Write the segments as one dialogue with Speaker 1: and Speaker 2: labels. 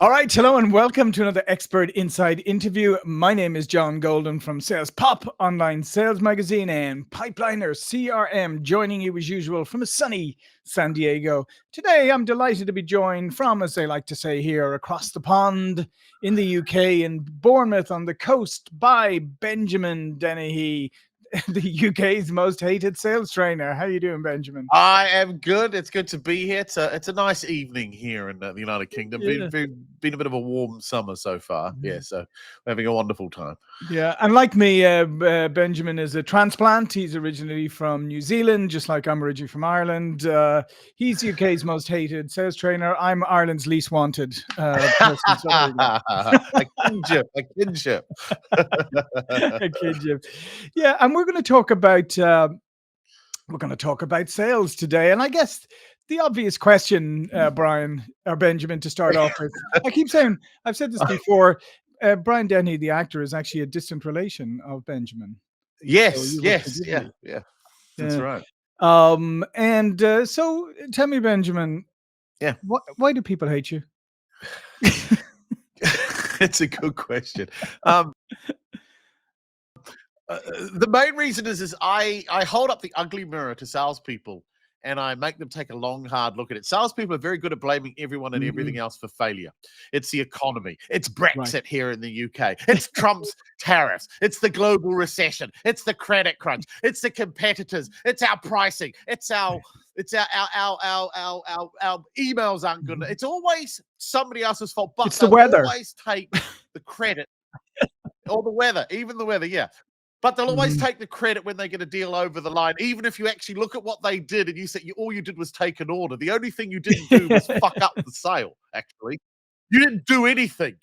Speaker 1: All right, hello and welcome to another Expert Inside interview. My name is John Golden from SalesPOP, online sales magazine, and Pipeliner CRM, joining you as usual from a sunny San Diego. Today, I'm delighted to be joined from, as they like to say here, across the pond in the UK, in Bournemouth on the coast, by Benjamin Dennehy, the UK's most hated sales trainer. How are you doing, Benjamin?
Speaker 2: I am good. It's good to be here. It's a nice evening here in the United Kingdom.
Speaker 1: Yeah.
Speaker 2: Been a bit of a warm summer so far. Yeah, so we're having a wonderful time.
Speaker 1: Yeah, and like me, Benjamin is a transplant. He's originally from New Zealand, just like I'm originally from Ireland. He's UK's most hated sales trainer. I'm Ireland's least wanted person. So there you go.
Speaker 2: A kinship, a kinship.
Speaker 1: I kid you. Yeah, and we're going to talk about sales today, and I guess the obvious question, Brian or Benjamin, to start off with. I keep saying I've said this before. Brian Dennehy, the actor, is actually a distant relation of Benjamin.
Speaker 2: Yes,
Speaker 1: you will
Speaker 2: yes,
Speaker 1: forgive
Speaker 2: yeah,
Speaker 1: me.
Speaker 2: yeah. That's
Speaker 1: Yeah.
Speaker 2: right.
Speaker 1: So tell me, Benjamin.
Speaker 2: Yeah.
Speaker 1: Why do people hate you?
Speaker 2: It's a good question. The main reason is I hold up the ugly mirror to salespeople and I make them take a long, hard look at it. Salespeople are very good at blaming everyone and everything else for failure. It's the economy. It's Brexit here in the UK. It's Trump's tariffs. It's the global recession. It's the credit crunch. It's the competitors. It's our pricing. It's our emails aren't good. It's always somebody else's fault. But
Speaker 1: It's the weather.
Speaker 2: Always take the credit. Or the weather, even the weather, yeah. But they'll always take the credit when they get a deal over the line, even if you actually look at what they did and you say all you did was take an order. The only thing you didn't do was fuck up the sale, actually. You didn't do anything,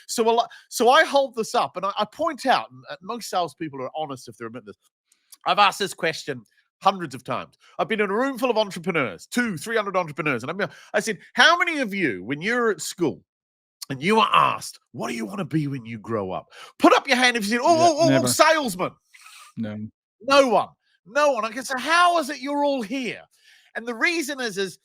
Speaker 2: So I hold this up and I point out, and most salespeople are honest if they admit this. I've asked this question hundreds of times. I've been in a room full of entrepreneurs, 200-300 entrepreneurs. And I said, how many of you, when you're at school, and you are asked, what do you want to be when you grow up? Put up your hand if you said, salesman.
Speaker 1: No.
Speaker 2: No one. No one. Okay, so how is it you're all here? And the reason is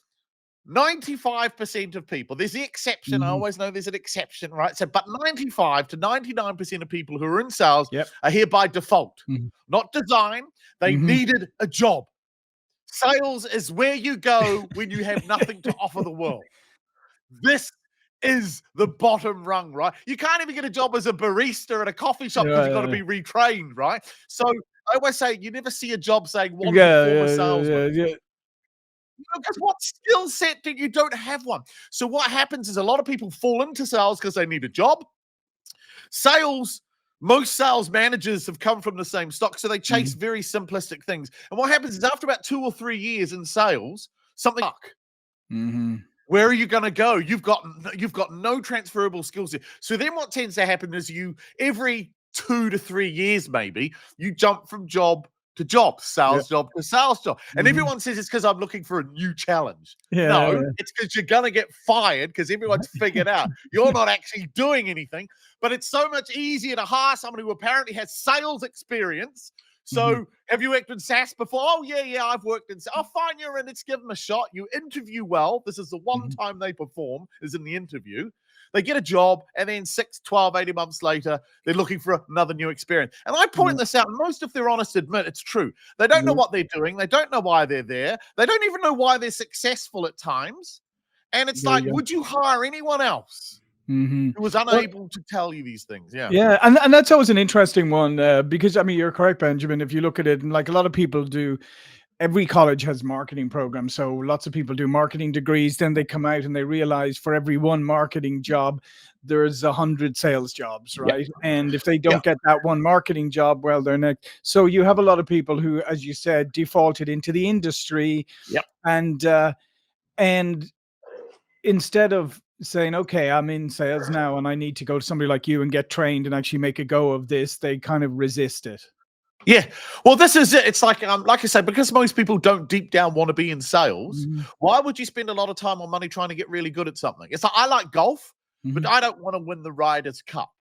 Speaker 2: 95% of people, there's the exception. I always know there's an exception, right? So, but 95 to 99% of people who are in sales are here by default, not design. They needed a job. Sales is where you go when you have nothing to offer the world. This is the bottom rung, right? You can't even get a job as a barista at a coffee shop because you've got to be retrained, right? So I always say you never see a job saying one former salesman. Because what skill set do you don't have one? So what happens is a lot of people fall into sales because they need a job. Most sales managers have come from the same stock, so they chase very simplistic things. And what happens is after about 2 or 3 years in sales, something Where are you going to go? You've got no transferable skills here. So then what tends to happen is every 2 to 3 years, maybe, you jump from job to job, sales job to sales job. And everyone says it's because I'm looking for a new challenge. It's because you're going to get fired because everyone's figured out you're not actually doing anything. But it's so much easier to hire someone who apparently has sales experience. So have you worked in SaaS before? Oh, yeah, I've worked in SaaS. Oh, fine, you're in. Let's give them a shot. You interview well. This is the one time they perform is in the interview. They get a job, and then 6, 12, 18 months later, they're looking for another new experience. And I point this out, and most, if they're honest, admit it's true. They don't know what they're doing. They don't know why they're there. They don't even know why they're successful at times. And it's would you hire anyone else who was unable to tell you these things?
Speaker 1: Yeah, and that's always an interesting one because, I mean, you're correct, Benjamin. If you look at it, and like a lot of people do, every college has marketing programs. So lots of people do marketing degrees. Then they come out and they realize for every one marketing job, there's 100 sales jobs, right? And if they don't get that one marketing job, well, they're next. So you have a lot of people who, as you said, defaulted into the industry. And instead of saying, okay, I'm in sales now and I need to go to somebody like you and get trained and actually make a go of this, they kind of resist it.
Speaker 2: Yeah. Well, this is it. It's like I said, because most people don't deep down want to be in sales, why would you spend a lot of time or money trying to get really good at something? It's like, I like golf, but I don't want to win the Ryder's Cup.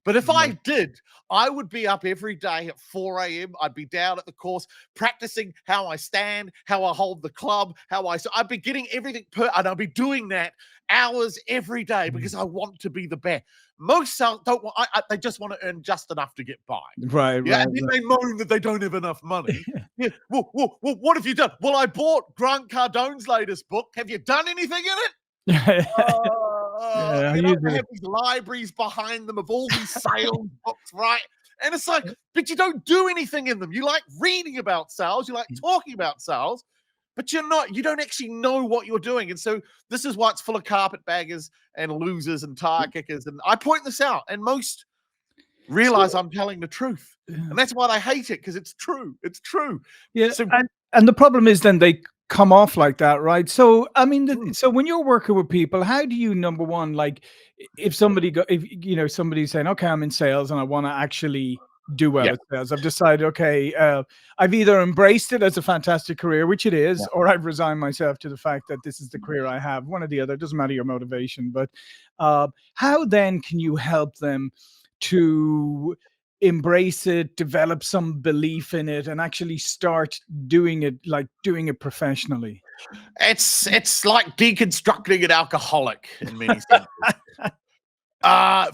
Speaker 2: But if I did, I would be up every day at 4 a.m. I'd be down at the course practicing how I stand, how I hold the club, so I'd be getting everything and I'd be doing that hours every day because I want to be the best. Most sales don't want, they just want to earn just enough to get by.
Speaker 1: Right.
Speaker 2: Yeah. And then they moan that they don't have enough money. Yeah. Well, what have you done? Well, I bought Grant Cardone's latest book. Have you done anything in it?
Speaker 1: Yeah,
Speaker 2: You know, they have these libraries behind them of all these sales books, right? And it's like, but you don't do anything in them. You like reading about sales, you like talking about sales, but you don't actually know what you're doing. And so this is why it's full of carpetbaggers and losers and tire kickers. And I point this out, and most realize I'm telling the truth. And that's why they hate it, because it's true. It's true.
Speaker 1: Yeah.
Speaker 2: So,
Speaker 1: and the problem is then they come off like that, right? So I mean, so when you're working with people, how do you, number one, like if somebody's saying, okay, I'm in sales and I want to actually do well at sales, I've decided, okay, I've either embraced it as a fantastic career, which it is, or I've resigned myself to the fact that this is the career I have. One or the other, it doesn't matter your motivation. But how then can you help them to embrace it, develop some belief in it, and actually start doing it professionally?
Speaker 2: It's like deconstructing an alcoholic in many senses.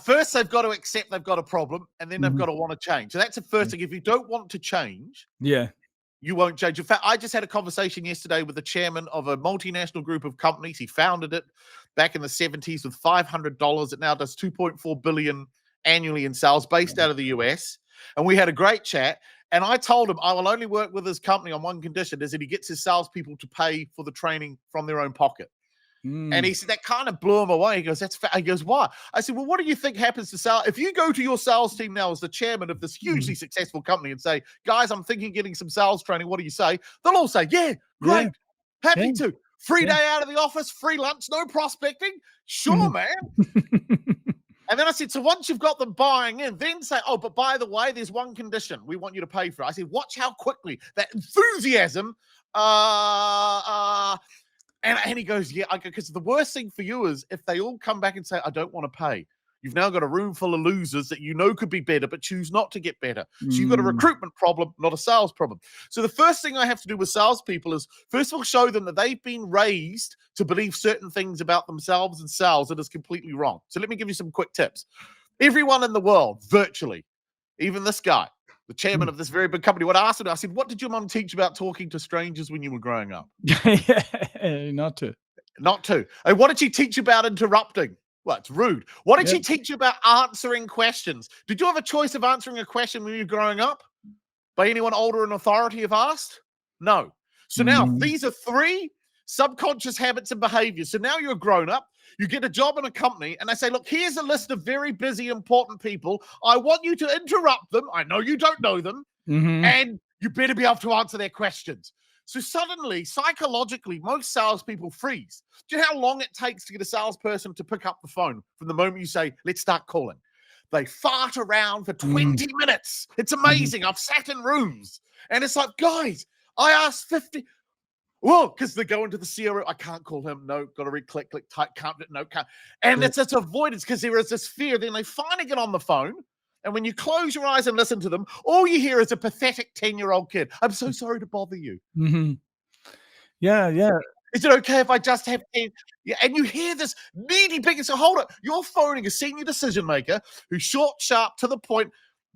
Speaker 2: First, they've got to accept they've got a problem, and then they've got to want to change. So that's the first thing. If you don't want to change, you won't change. In fact, I just had a conversation yesterday with the chairman of a multinational group of companies. He founded it back in the 70s with $500. It now does $2.4 billion annually in sales, based out of the US. And we had a great chat. And I told him I will only work with his company on one condition, is that he gets his salespeople to pay for the training from their own pocket. And he said that kind of blew him away. He goes, "That's fair." He goes, "Why?" I said, "Well, what do you think happens to sales? If you go to your sales team now as the chairman of this hugely successful company and say, guys, I'm thinking of getting some sales training. What do you say?" They'll all say, "Yeah, great. Happy to. Free day out of the office, free lunch, no prospecting. Sure, man." And then I said, so once you've got them buying in, then say, "Oh, but by the way, there's one condition we want you to pay for." I said, watch how quickly that enthusiasm, and he goes, "Yeah, because the worst thing for you is if they all come back and say, I don't want to pay. You've now got a room full of losers that you know could be better, but choose not to get better. So you've got a recruitment problem, not a sales problem." So the first thing I have to do with salespeople is, first of all, show them that they've been raised to believe certain things about themselves and sales that is completely wrong. So let me give you some quick tips. Everyone in the world, virtually, even this guy, the chairman of this very big company, what I asked him, I said, "What did your mum teach about talking to strangers when you were growing up?"
Speaker 1: Not to.
Speaker 2: And what did she teach about interrupting? Well, it's rude. What did she teach you about answering questions? Did you have a choice of answering a question when you were growing up by anyone older in authority have asked? No. So now these are 3 subconscious habits and behaviors. So now you're grown up, you get a job in a company, and they say, "Look, here's a list of very busy, important people. I want you to interrupt them. I know you don't know them, and you better be able to answer their questions." So suddenly, psychologically, most salespeople freeze. Do you know how long it takes to get a salesperson to pick up the phone from the moment you say, "Let's start calling"? They fart around for 20 minutes. It's amazing. I've sat in rooms, and it's like, guys, I asked 50. Well, because they go into the CRO, "I can't call him. No, got to read, click, type, can't, no, can't." And it's avoidance, because there is this fear. Then they finally get on the phone. And when you close your eyes and listen to them, all you hear is a pathetic 10-year-old kid. "I'm so sorry to bother you.
Speaker 1: Yeah.
Speaker 2: Is it okay if I just have 10? Yeah, and you hear this needy big. So hold it. You're phoning a senior decision maker who's short, sharp, to the point,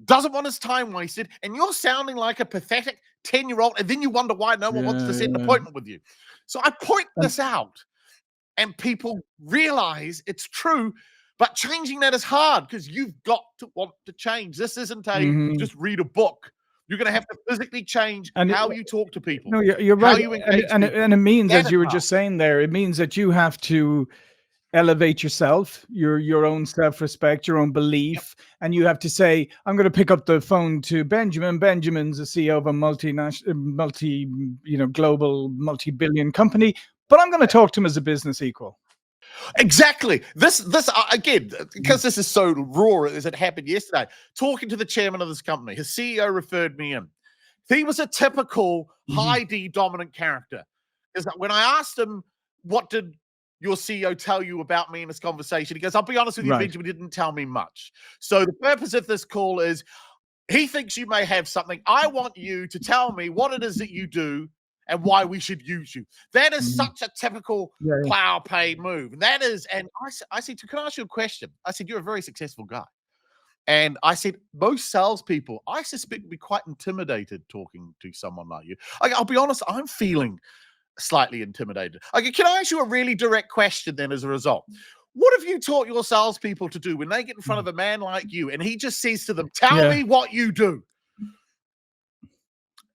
Speaker 2: doesn't want his time wasted, and you're sounding like a pathetic 10-year-old, and then you wonder why no one wants to set an appointment with you. So I point this out, and people realize it's true, but changing that is hard, because you've got to want to change. This isn't a just read a book. You're going to have to physically change how you talk to people.
Speaker 1: No, you're right.
Speaker 2: How you engage
Speaker 1: and it means,
Speaker 2: That
Speaker 1: as you were
Speaker 2: is
Speaker 1: just saying there, it means that you have to elevate yourself, your own self-respect, your own belief, and you have to say, "I'm going to pick up the phone to Benjamin. Benjamin's the CEO of a global, multi-billion company, but I'm going to talk to him as a business equal."
Speaker 2: Exactly. This again, because this is so raw as it happened yesterday, talking to the chairman of this company, his CEO referred me in. He was a typical high D dominant character. Because when I asked him, what did your CEO tell you about me in this conversation? He goes, I'll be honest with you, Benjamin didn't tell me much. So the purpose of this call is he thinks you may have something. I want you to tell me what it is that you do and why we should use you. That is such a typical plow pay move. And that is, and I said, can I ask you a question? I said, you're a very successful guy. And I said, most salespeople, I suspect, would be quite intimidated talking to someone like you. I'll be honest, I'm feeling slightly intimidated. Okay, can I ask you a really direct question then as a result? What have you taught your salespeople to do when they get in front of a man like you and he just says to them, tell me what you do?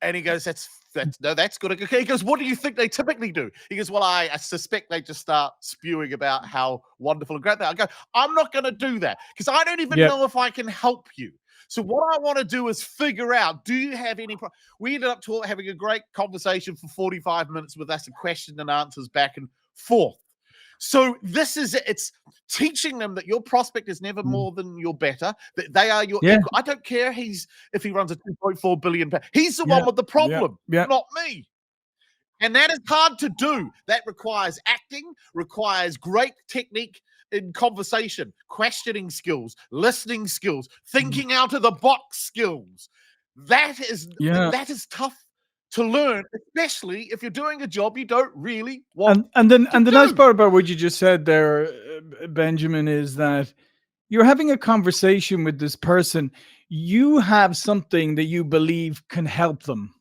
Speaker 2: And he goes, that's good. He goes, what do you think they typically do? He goes, well, I suspect they just start spewing about how wonderful and great they are. I go, I'm not going to do that because I don't even know if I can help you. So what I want to do is figure out, do you have any we ended up having a great conversation for 45 minutes with us and question and answers back and forth. So this is it. It's teaching them that your prospect is never more than your better, that they are your equal. I don't care if he runs a 2.4 billion. He's the one with the problem, not me. And that is hard to do. That requires acting, requires great technique in conversation, questioning skills, listening skills, thinking out of the box skills. That is tough to learn, especially if you're doing a job you don't really want.
Speaker 1: And the nice part about what you just said there, Benjamin, is that you're having a conversation with this person. You have something that you believe can help them.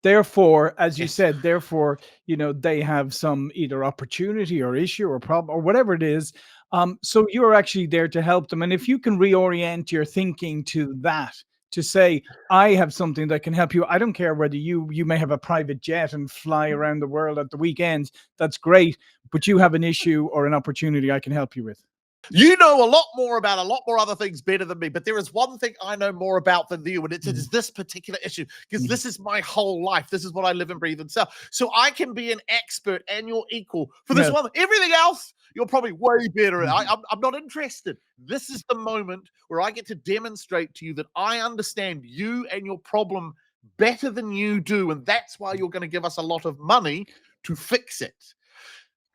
Speaker 1: Therefore, as you said, they have some either opportunity or issue or problem or whatever it is. So you're actually there to help them. And if you can reorient your thinking to that, to say, I have something that can help you. I don't care whether you may have a private jet and fly around the world at the weekends. That's great. But you have an issue or an opportunity I can help you with.
Speaker 2: You know a lot more about a lot more other things better than me, but there is one thing I know more about than you, and it is this particular issue, because this is my whole life. This is what I live and breathe and sell. So I can be an expert and your equal for this one. Everything else, you're probably way better at. I'm not interested. This is the moment where I get to demonstrate to you that I understand you and your problem better than you do, and that's why you're going to give us a lot of money to fix it.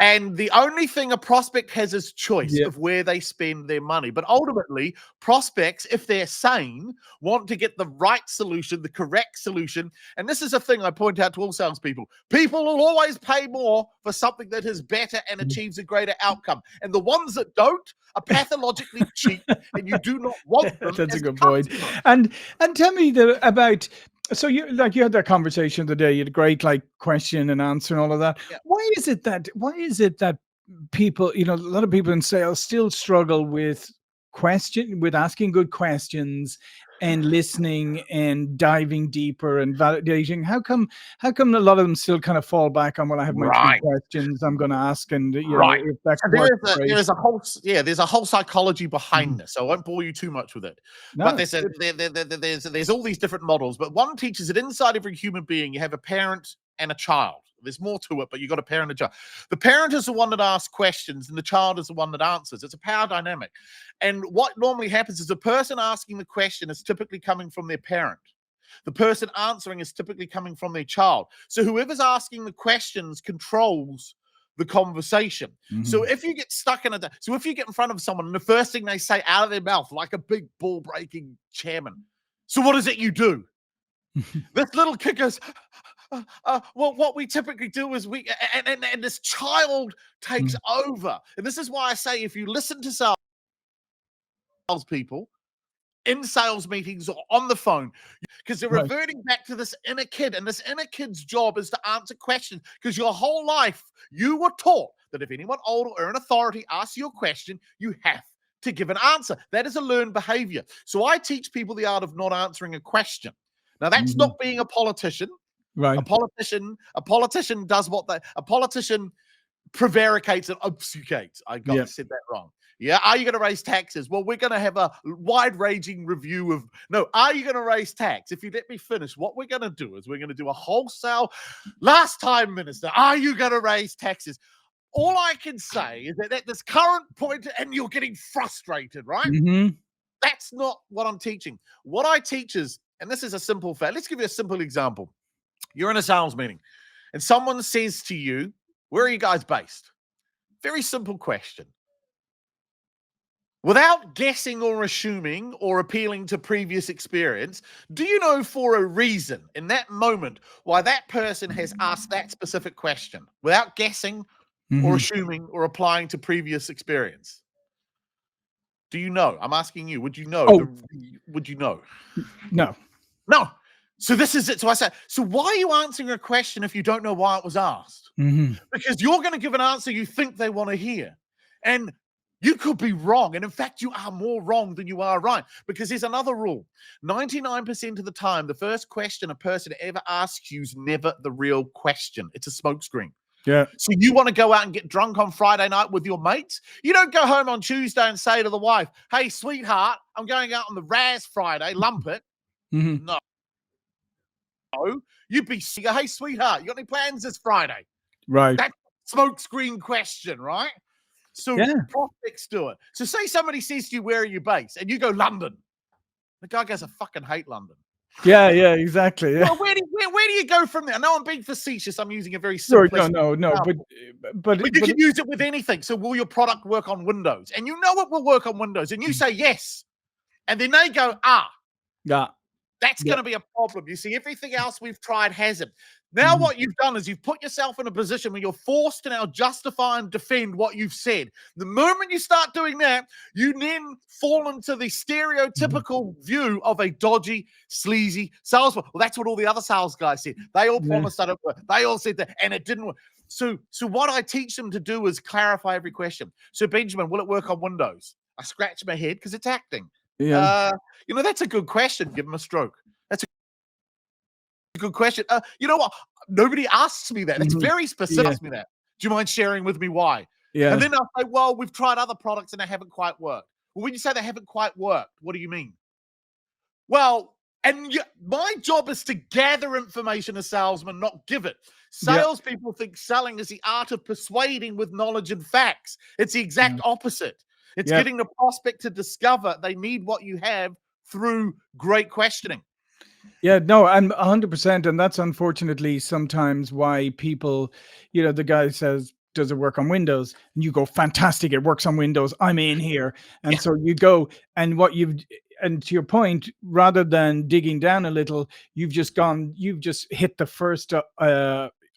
Speaker 2: And the only thing a prospect has is choice of where they spend their money. But ultimately, prospects, if they're sane, want to get the right solution, the correct solution. And this is a thing I point out to all salespeople. People will always pay more for something that is better and achieves a greater outcome. And the ones that don't are pathologically cheap, and you do not want them.
Speaker 1: That's a good point. And tell me about... So you had that conversation today. You had a great question and answer and all of that.
Speaker 2: Yeah.
Speaker 1: Why is it that people, a lot of people in sales still struggle with asking good questions and listening and diving deeper and validating? How come a lot of them still kind of fall back on, well, I have my three questions I'm going to ask, and if that
Speaker 2: there's a whole psychology behind this. So I won't bore you too much with it. No, but there's all these different models. But one teaches that inside every human being, you have a parent and a child. There's more to it, but you've got a parent and a child. The parent is the one that asks questions, and the child is the one that answers. It's a power dynamic. And what normally happens is the person asking the question is typically coming from their parent. The person answering is typically coming from their child. So whoever's asking the questions controls the conversation. So if you get stuck if you get in front of someone and the first thing they say out of their mouth, like a big ball-breaking chairman, so what is it you do? This little kid goes... well, what we typically do is and this child takes over. And this is why I say, if you listen to salespeople in sales meetings or on the phone, because they're reverting back to this inner kid, and this inner kid's job is to answer questions, because your whole life you were taught that if anyone older or in authority asks you a question, you have to give an answer. That is a learned behavior. So I teach people the art of not answering a question. Now, that's not being a politician.
Speaker 1: Right.
Speaker 2: A politician does a politician prevaricates and obfuscates. I said that wrong. Yeah. Are you going to raise taxes? Well, we're going to have a wide-ranging review of... No, are you going to raise tax? If you let me finish, what we're going to do is we're going to do a wholesale... Last time, Minister, are you going to raise taxes? All I can say is that at this current point, and you're getting frustrated, right? That's not what I'm teaching. What I teach is, and this is a simple fact. Let's give you a simple example. You're in a sales meeting and someone says to you, where are you guys based? Very simple question. Without guessing or assuming or appealing to previous experience, do you know for a reason in that moment why that person has asked that specific question without guessing or assuming or applying to previous experience? Do you know? I'm asking you, would you know? Would you know?
Speaker 1: No.
Speaker 2: No. So this is it. So I said, so why are you answering a question if you don't know why it was asked? Because you're going to give an answer you think they want to hear. And you could be wrong. And in fact, you are more wrong than you are right. Because there's another rule. 99% of the time, the first question a person ever asks you is never the real question. It's a smokescreen.
Speaker 1: Yeah.
Speaker 2: So you want to go out and get drunk on Friday night with your mates? You don't go home on Tuesday and say to the wife, hey, sweetheart, I'm going out on the Raz Friday, lump it. No. You'd be saying, hey, sweetheart, you got any plans this Friday?
Speaker 1: Right.
Speaker 2: That's a smokescreen question, right? So prospects do it. So say somebody says to you, where are you based? And you go, London. The guy goes, I fucking hate London.
Speaker 1: Yeah, exactly. Yeah.
Speaker 2: Well, where do you go from there? I know I'm being facetious. I'm using a very simplistic.
Speaker 1: No. But
Speaker 2: you can use it with anything. So will your product work on Windows? And you know it will work on Windows. And you say yes. And then they go,
Speaker 1: yeah.
Speaker 2: That's going to be a problem. You see, everything else we've tried hasn't. Now what you've done is you've put yourself in a position where you're forced to now justify and defend what you've said. The moment you start doing that, you then fall into the stereotypical view of a dodgy, sleazy salesman. Well, that's what all the other sales guys said. They all promised that it worked. They all said that, and it didn't work. So what I teach them to do is clarify every question. So, Benjamin, will it work on Windows? I scratch my head because it's acting.
Speaker 1: Yeah.
Speaker 2: That's a good question. Give them a stroke. That's a good question. You know what? Nobody asks me that. It's very specific. Ask me that. Do you mind sharing with me why?
Speaker 1: Yeah.
Speaker 2: And then I'll say, well, we've tried other products and they haven't quite worked. Well, when you say they haven't quite worked, what do you mean? Well, my job is to gather information as salesman, not give it. Salespeople think selling is the art of persuading with knowledge and facts. It's the exact opposite. It's getting the prospect to discover they need what you have through great questioning.
Speaker 1: Yeah, no, I'm 100%. And that's unfortunately sometimes why people, the guy says, does it work on Windows? And you go, fantastic, it works on Windows. I'm in here. And so you go, and and to your point, rather than digging down a little, you've just hit the first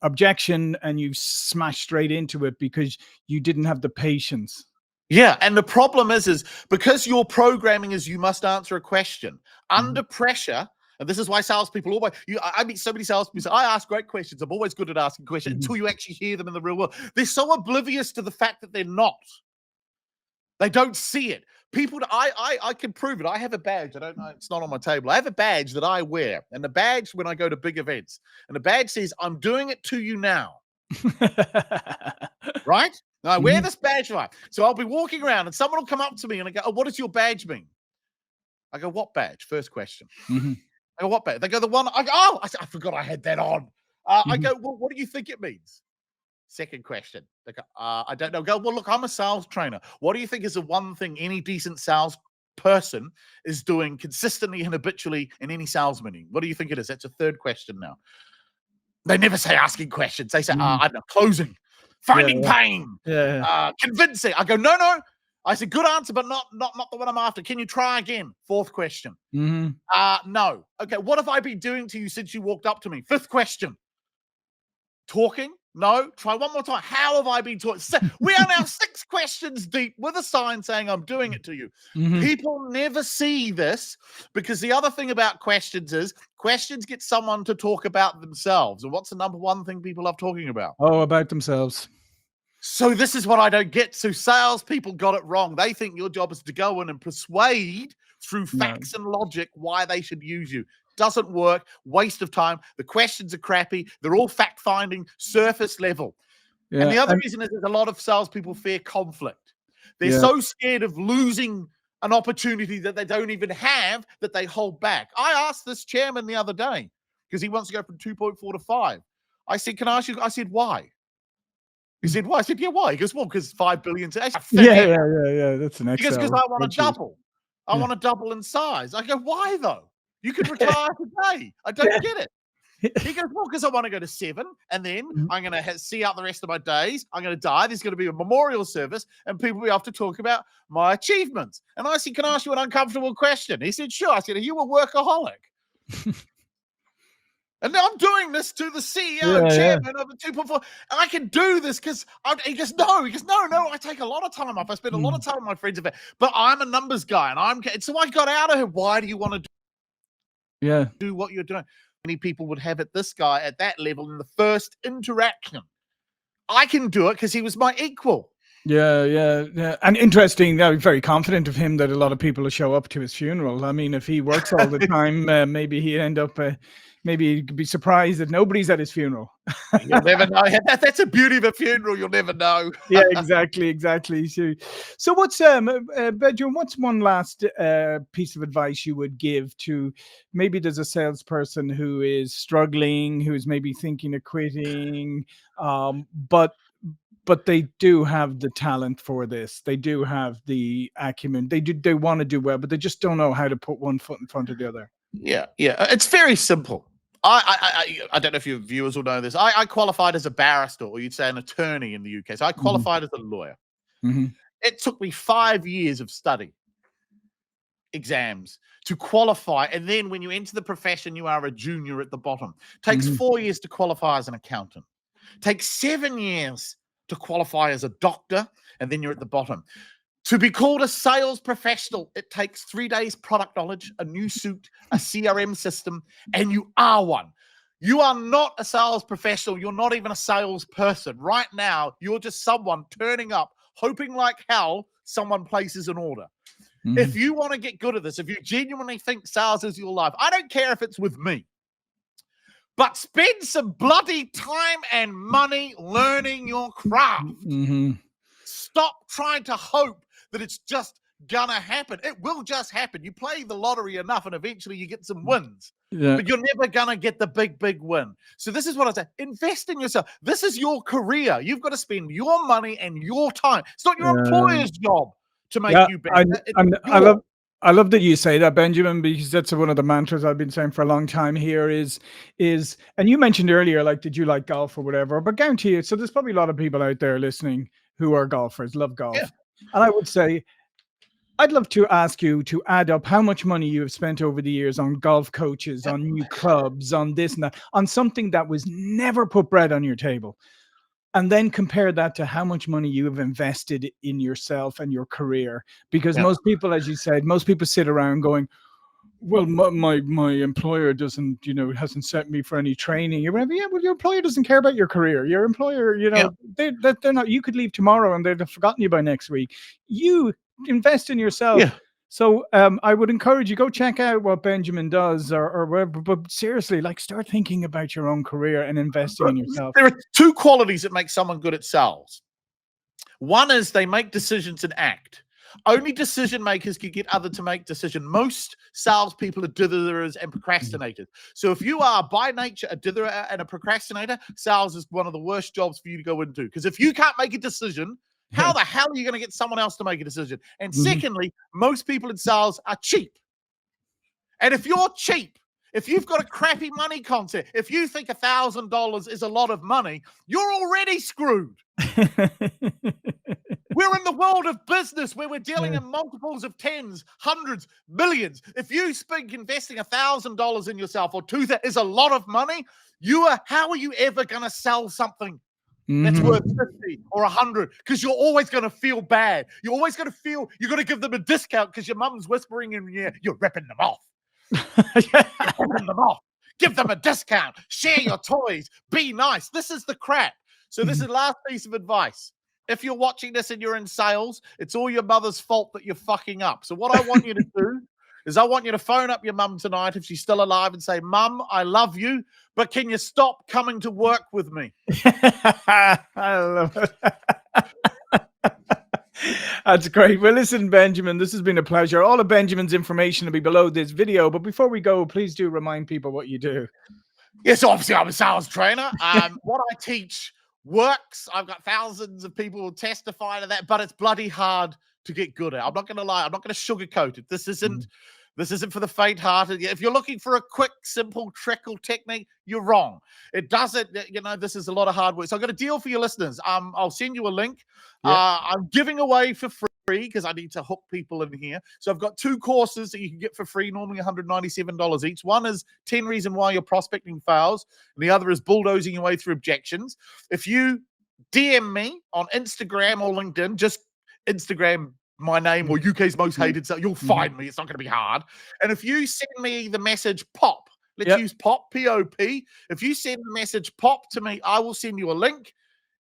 Speaker 1: objection and you've smashed straight into it because you didn't have the patience.
Speaker 2: Yeah, and the problem is because your programming is you must answer a question under pressure. And this is why salespeople always, I meet so many salespeople say, I ask great questions. I'm always good at asking questions until you actually hear them in the real world. They're so oblivious to the fact that they're not. They don't see it. People, I can prove it. I have a badge. I don't know. It's not on my table. I have a badge that I wear. And the badge when I go to big events. And the badge says, I'm doing it to you now. Right? Now, I wear this badge, right? So I'll be walking around and someone will come up to me and I go, oh, what does your badge mean? I go, what badge? First question. I go, what badge? They go, the one. I go, oh, I forgot I had that on. I go, well, what do you think it means? Second question. They go, I don't know. Go, well, look, I'm a sales trainer. What do you think is the one thing any decent sales person is doing consistently and habitually in any sales meeting? What do you think it is? That's a third question now. They never say asking questions. They say, I don't know, closing, finding pain, convincing. I go, no. I said, good answer, but not the one I'm after. Can you try again? Fourth question. No. Okay, what have I been doing to you since you walked up to me? Fifth question. Talking? No. Try one more time. How have I been talking? We are now 6 questions deep with a sign saying I'm doing it to you. People never see this because the other thing about questions is questions get someone to talk about themselves. And what's the number one thing people love talking about?
Speaker 1: Oh, about themselves.
Speaker 2: So this is what I don't get. So salespeople got it wrong. They think your job is to go in and persuade through facts and logic why they should use you. Doesn't work. Waste of time. The questions are crappy. They're all fact-finding, surface level. Yeah. And the other reason is a lot of salespeople fear conflict. They're so scared of losing an opportunity that they don't even have that they hold back. I asked this chairman the other day because he wants to go from 2.4 to 5. I said, can I ask you? I said, why? He said, why? I said, yeah, why? He goes, well, because 5 billion.
Speaker 1: Yeah. That's an Excel.
Speaker 2: He goes, because I want to double. I want to double in size. I go, why though? You could retire today. I don't get it. He goes, well, because I want to go to 7, and then I'm going to see out the rest of my days. I'm going to die. There's going to be a memorial service, and people will be able to talk about my achievements. And I said, can I ask you an uncomfortable question? He said, sure. I said, are you a workaholic? And now I'm doing this to the CEO, chairman of the 2.4. I can do this because he goes, no. He goes, no, I take a lot of time off. I spend a lot of time with my friends. But I'm a numbers guy, and so I got out of him. Why do you want to do what you're doing? Many people would have it this guy at that level in the first interaction. I can do it because he was my equal.
Speaker 1: Yeah. And interesting, very confident of him that a lot of people will show up to his funeral. I mean, if he works all the time, maybe he'd end up, maybe he'd be surprised that nobody's at his funeral.
Speaker 2: You'll never know. That's the beauty of a funeral. You'll never know.
Speaker 1: Yeah, exactly. So what's, Benjamin, what's one last piece of advice you would give to, maybe there's a salesperson who is struggling, who's maybe thinking of quitting, but they do have the talent for this. They do have the acumen. They want to do well, but they just don't know how to put one foot in front of the other.
Speaker 2: Yeah. It's very simple. I don't know if your viewers will know this. I qualified as a barrister, or you'd say an attorney in the UK. So I qualified as a lawyer. It took me 5 years of study, exams to qualify. And then when you enter the profession, you are a junior at the bottom. Takes 4 years to qualify as an accountant. Takes 7 years to qualify as a doctor, and then you're at the bottom. To be called a sales professional, it takes 3 days product knowledge, a new suit, a CRM system, and you are one. You are not a sales professional. You're not even a salesperson. Right now, you're just someone turning up, hoping like hell someone places an order. If you want to get good at this, if you genuinely think sales is your life, I don't care if it's with me, but spend some bloody time and money learning your craft. Stop trying to hope that it's just gonna happen. It will just happen. You play the lottery enough and eventually you get some wins. But you're never gonna get the big win. So this is what I say. Invest in yourself. This is your career. You've got to spend your money and your time. It's not your employer's job to make you better.
Speaker 1: I love that you say that, Benjamin, because that's one of the mantras I've been saying for a long time here is, and you mentioned earlier, like, did you like golf or whatever, but guarantee you, so there's probably a lot of people out there listening who are golfers, love golf. And I would say, I'd love to ask you to add up how much money you have spent over the years on golf coaches, on new clubs, on this and that, on something that was never put bread on your table. And then compare that to how much money you have invested in yourself and your career. Because most people, as you said, most people sit around going, well, my employer doesn't, hasn't set me for any training or whatever. Yeah, well, your employer doesn't care about your career. Your employer, they're not, you could leave tomorrow and they'd have forgotten you by next week. You invest in yourself. So I would encourage you, go check out what Benjamin does or whatever, but seriously, like, start thinking about your own career and investing in yourself.
Speaker 2: There are 2 qualities that make someone good at sales. One is they make decisions and act. Only decision makers can get others to make decisions. Most salespeople are ditherers and procrastinators. So if you are by nature a ditherer and a procrastinator, sales is one of the worst jobs for you to go into. Because if you can't make a decision, how the hell are you going to get someone else to make a decision? And secondly, most people in sales are cheap. And if you're cheap, if you've got a crappy money concept, if you think $1,000 is a lot of money, you're already screwed. We're in the world of business where we're dealing in multiples of tens, hundreds, millions. If you think investing $1,000 in yourself or $2,000 is a lot of money, how are you ever going to sell something that's worth 50 or 100? Because you're always going to feel bad. You're always going to feel you're going to give them a discount because your mum's whispering in your ear, you're ripping them off. You're ripping them off. Give them a discount. Share your toys. Be nice. This is the crap. So this is the last piece of advice. If you're watching this and you're in sales, it's all your mother's fault that you're fucking up. So what I want you to do is I want you to phone up your mum tonight if she's still alive and say, Mum, I love you, but can you stop coming to work with me?
Speaker 1: I love it. That's great. Well, listen, Benjamin, this has been a pleasure. All of Benjamin's information will be below this video. But before we go, please do remind people what you do.
Speaker 2: Yes, obviously, I'm a sales trainer. What I teach works. I've got thousands of people who testify to that, but it's bloody hard to get good at. I'm not going to lie. I'm not going to sugarcoat it. This isn't This isn't for the faint-hearted. If you're looking for a quick, simple trickle technique, you're wrong. It doesn't, this is a lot of hard work. So I've got a deal for your listeners. I'll send you a link. I'm giving away for free because I need to hook people in here. So I've got 2 courses that you can get for free, normally $197 each. One is 10 Reasons Why Your Prospecting Fails, and the other is Bulldozing Your Way Through Objections. If you DM me on Instagram or LinkedIn, just Instagram my name or UK's most hated, so you'll find me. It's not going to be hard. And if you send me the message POP, let's use POP, P-O-P. If you send the message POP to me, I will send you a link.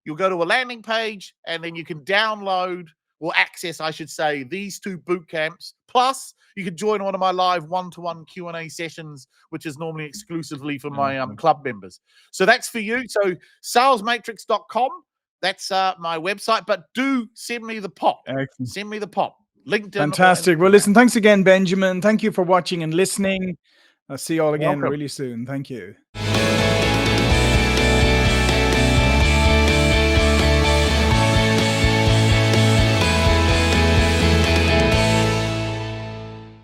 Speaker 2: You'll go to a landing page, and then you can download or access, I should say, these 2 boot camps. Plus, you can join one of my live one-to-one Q&A sessions, which is normally exclusively for my club members. So that's for you. So salesmatrix.com. That's my website, but do send me the POP.
Speaker 1: Excellent.
Speaker 2: Send me the POP. LinkedIn.
Speaker 1: Fantastic. Well, listen, thanks again, Benjamin. Thank you for watching and listening. I'll see you all again really soon. Thank you.